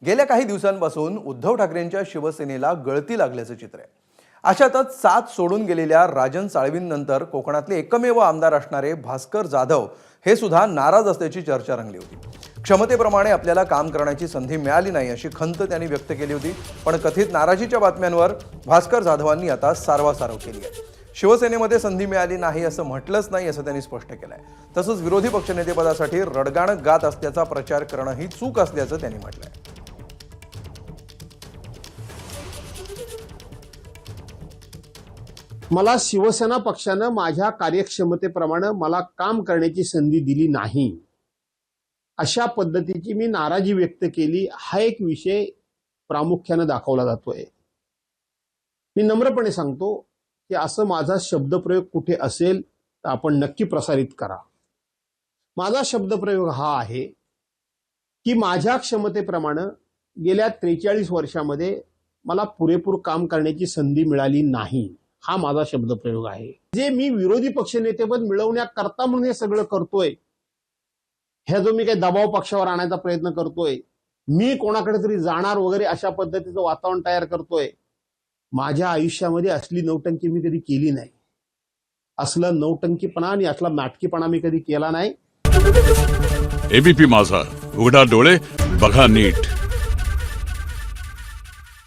गेल्या काही दिवसांपासून उद्धव ठाकरेंच्या शिवसेनेला गळती लागल्याचं चित्र आहे। अशातच साथ सोडून गेलेल्या राजन साळवींनंतर कोकणातले एकमेव आमदार असणारे भास्कर जाधव हे सुद्धा नाराज असल्याची चर्चा रंगली होती। क्षमतेप्रमाणे आपल्याला काम करण्याची संधी मिळाली नाही अशी खंत त्यांनी व्यक्त केली होती। पण कथित नाराजीच्या बातम्यांवर भास्कर जाधवांनी आता सारवासारव केली आहे। शिवसेनेमध्ये संधी मिळाली नाही असं म्हटलंच नाही असं त्यांनी स्पष्ट केलंय। तसंच विरोधी पक्षनेतेपदासाठी रडगाणं गात असल्याचा प्रचार करणं ही चूक असल्याचं त्यांनी म्हटलंय। मला शिवसेना पक्षाने माझ्या कार्यक्षमतेप्रमाणे मला काम करण्याची संधी दिली नाही अशा पद्धतीची मी नाराजी व्यक्त केली। हा एक विषय प्रामुख्याने दाखवला जातोय। मी नम्रपणे सांगतो की असं माझा शब्दप्रयोग कुठे असेल तर आपण नक्की प्रसारित करा। माझा शब्दप्रयोग हा आहे की माझ्या क्षमतेप्रमाणे गेल्या 43 वर्षामध्ये मला पुरेपूर काम करण्याची संधी मिळाली नाही, हा माझा शब्दप्रयोग आहे। जे मी विरोधी पक्षनेतेपद मिळवण्याकरता म्हणून हे सगळं करतोय, ह्या जो मी काही दबाव पक्षावर आणायचा प्रयत्न करतोय, मी कोणाकडे तरी जाणार वगैरे अशा पद्धतीचं वातावरण तयार करतोय, माझ्या आयुष्यामध्ये असली नौटंकी मी कधी केली नाही। असलं नौटंकीपणा आणि असला नाटकीपणा मी कधी केला नाही। एबीपी माझा, उघडा डोळे बघा नीट।